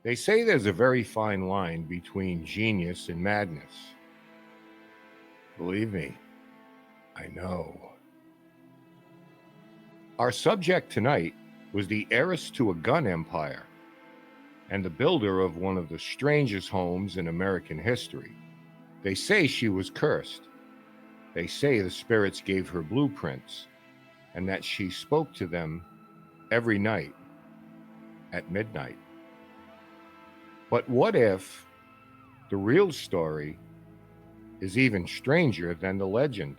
They say there's a very fine line between genius and madness. Believe me, I know. Our subject tonight was the heiress to a gun empire and the builder of one of the strangest homes in American history. They say she was cursed. They say the spirits gave her blueprints and that she spoke to them every night at midnight. But what if the real story is even stranger than the legend?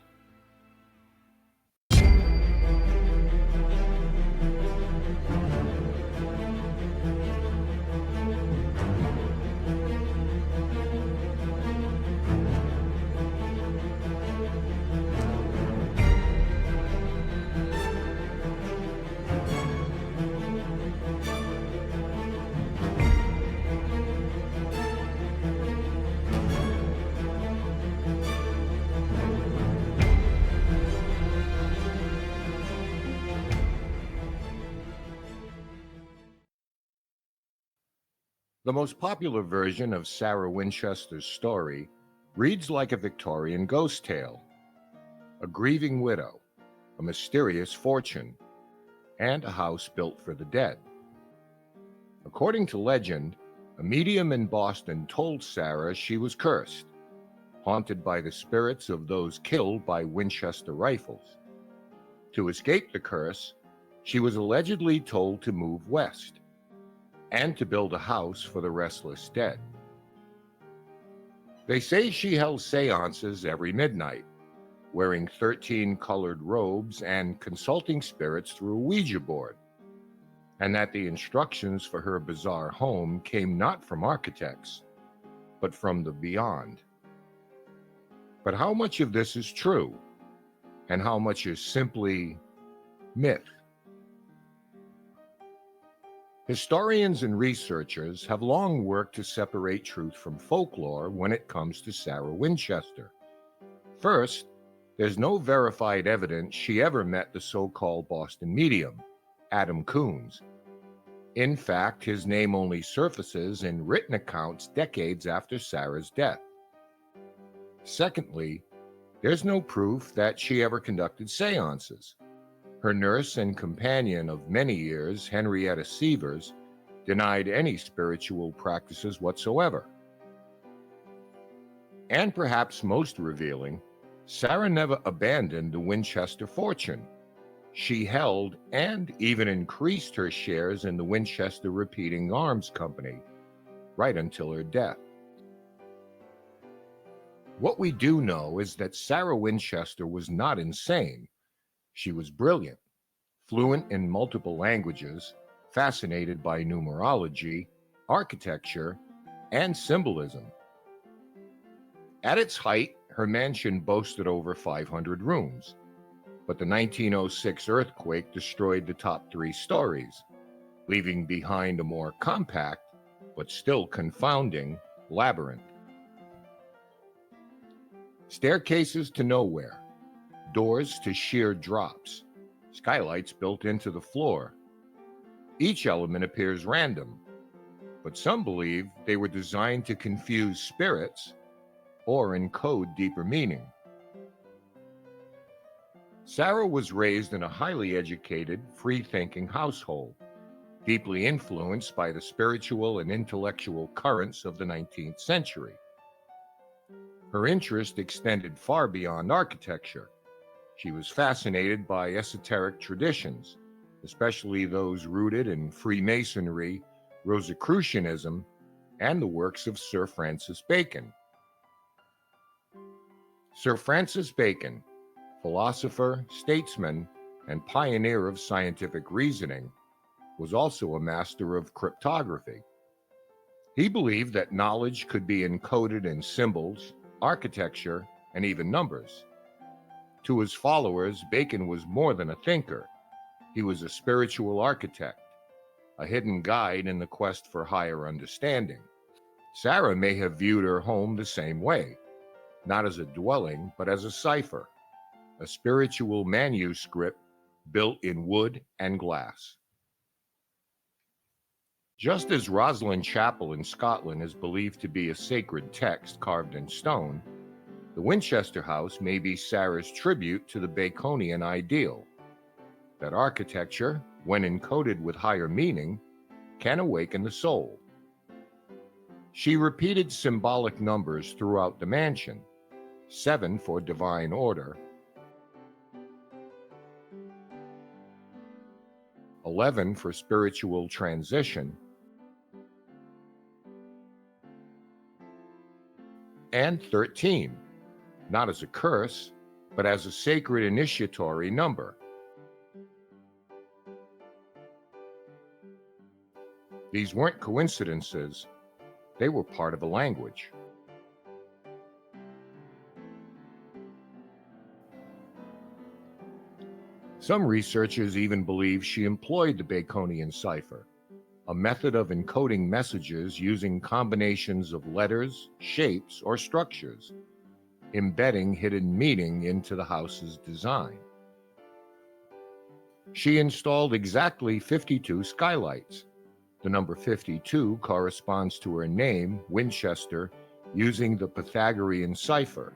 The most popular version of Sarah Winchester's story reads like a Victorian ghost tale. A grieving widow, a mysterious fortune, and a house built for the dead. According to legend, a medium in Boston told Sarah she was cursed, haunted by the spirits of those killed by Winchester rifles. To escape the curse, she was allegedly told to move west and to build a house for the restless dead. They say she held seances every midnight, wearing 13 colored robes and consulting spirits through a Ouija board, and that the instructions for her bizarre home came not from architects, but from the beyond. But how much of this is true, and how much is simply myth? Historians and researchers have long worked to separate truth from folklore when it comes to Sarah Winchester. First, there's no verified evidence she ever met the so-called Boston medium, Adam Coons. In fact, his name only surfaces in written accounts decades after Sarah's death. Secondly, there's no proof that she ever conducted seances. Her nurse and companion of many years, Henrietta Sievers, denied any spiritual practices whatsoever. And perhaps most revealing, Sarah never abandoned the Winchester fortune. She held and even increased her shares in the Winchester Repeating Arms Company, right until her death. What we do know is that Sarah Winchester was not insane. She was brilliant, fluent in multiple languages, fascinated by numerology, architecture, and symbolism. At its height, her mansion boasted over 500 rooms, but the 1906 earthquake destroyed the top 3 stories, leaving behind a more compact, but still confounding, labyrinth. Staircases to nowhere, doors to sheer drops, skylights built into the floor. Each element appears random, but some believe they were designed to confuse spirits or encode deeper meaning. Sarah was raised in a highly educated, free-thinking household, deeply influenced by the spiritual and intellectual currents of the 19th century. Her interest extended far beyond architecture. She was fascinated by esoteric traditions, especially those rooted in Freemasonry, Rosicrucianism, and the works of Sir Francis Bacon. Sir Francis Bacon, philosopher, statesman, and pioneer of scientific reasoning, was also a master of cryptography. He believed that knowledge could be encoded in symbols, architecture, and even numbers. To his followers, Bacon was more than a thinker. He was a spiritual architect, a hidden guide in the quest for higher understanding. Sarah may have viewed her home the same way, not as a dwelling, but as a cipher, a spiritual manuscript built in wood and glass. Just as Rosslyn Chapel in Scotland is believed to be a sacred text carved in stone, the Winchester House may be Sarah's tribute to the Baconian ideal that architecture, when encoded with higher meaning, can awaken the soul. She repeated symbolic numbers throughout the mansion: 7 for divine order, 11 for spiritual transition, and 13, not as a curse, but as a sacred initiatory number. These weren't coincidences, they were part of a language. Some researchers even believe she employed the Baconian cipher, a method of encoding messages using combinations of letters, shapes, or structures, embedding hidden meaning into the house's design. She installed exactly 52 skylights. The number 52 corresponds to her name, Winchester, using the Pythagorean cipher.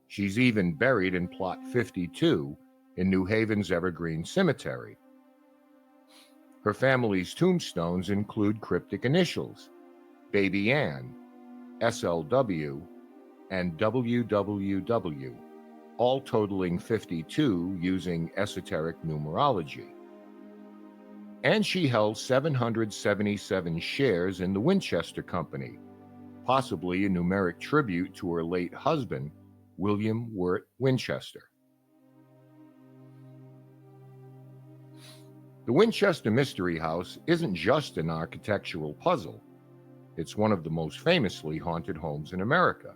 She's even buried in Plot 52 in New Haven's Evergreen Cemetery. Her family's tombstones include cryptic initials: Baby Ann, SLW, and WWW, all totaling 52 using esoteric numerology. And she held 777 shares in the Winchester Company, possibly a numeric tribute to her late husband, William Wirt Winchester. The Winchester Mystery House isn't just an architectural puzzle. It's one of the most famously haunted homes in America.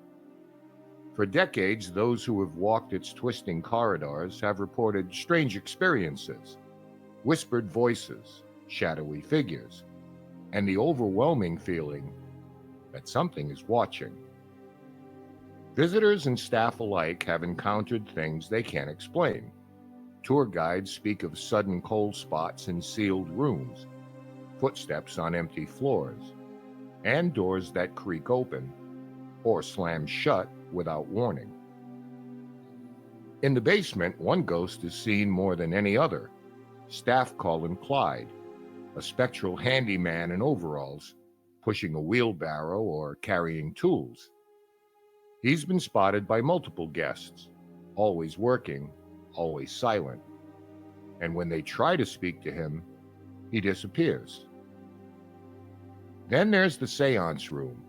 For decades, those who have walked its twisting corridors have reported strange experiences: whispered voices, shadowy figures, and the overwhelming feeling that something is watching. Visitors and staff alike have encountered things they can't explain. Tour guides speak of sudden cold spots in sealed rooms, footsteps on empty floors, and doors that creak open or slam shut without warning. In the basement, one ghost is seen more than any other. Staff call him Clyde, a spectral handyman in overalls, pushing a wheelbarrow or carrying tools. He's been spotted by multiple guests, always working, always silent. And when they try to speak to him, he disappears. Then there's the seance room,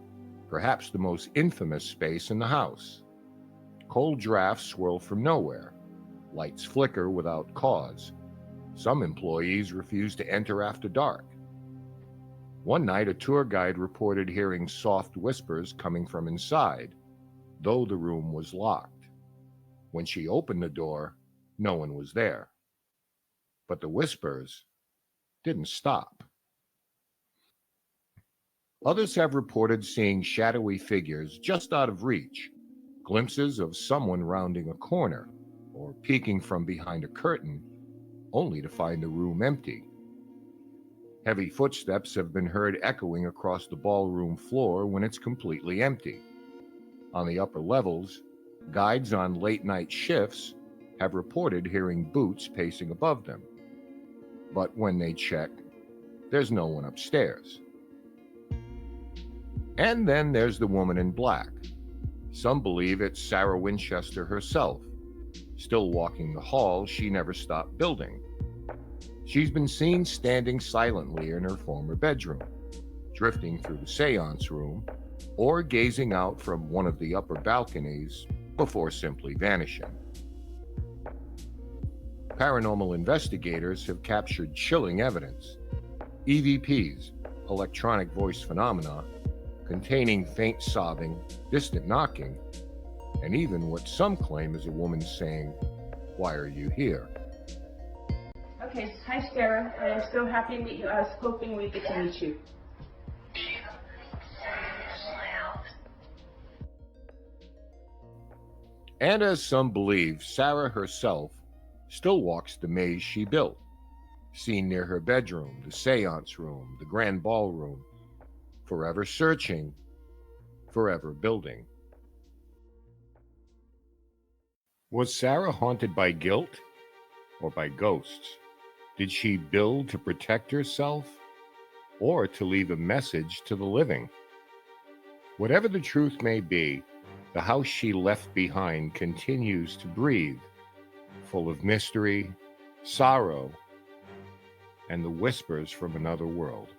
perhaps the most infamous space in the house. Cold drafts swirl from nowhere. Lights flicker without cause. Some employees refuse to enter after dark. One night, a tour guide reported hearing soft whispers coming from inside, though the room was locked. When she opened the door, no one was there. But the whispers didn't stop. Others have reported seeing shadowy figures just out of reach, glimpses of someone rounding a corner or peeking from behind a curtain, only to find the room empty. Heavy footsteps have been heard echoing across the ballroom floor when it's completely empty. On the upper levels, guides on late-night shifts have reported hearing boots pacing above them. But when they check, there's no one upstairs. And then there's the woman in black. Some believe it's Sarah Winchester herself, still walking the hall she never stopped building. She's been seen standing silently in her former bedroom, drifting through the seance room, or gazing out from one of the upper balconies before simply vanishing. Paranormal investigators have captured chilling evidence: EVPs, electronic voice phenomena, containing faint sobbing, distant knocking, and even what some claim is a woman saying, "Why are you here?" Okay, hi Sarah. I am so happy to meet you. I was hoping we get to meet you. And as some believe, Sarah herself still walks the maze she built, seen near her bedroom, the seance room, the grand ballroom, forever searching, forever building. Was Sarah haunted by guilt or by ghosts? Did she build to protect herself or to leave a message to the living? Whatever the truth may be, the house she left behind continues to breathe, full of mystery, sorrow, and the whispers from another world.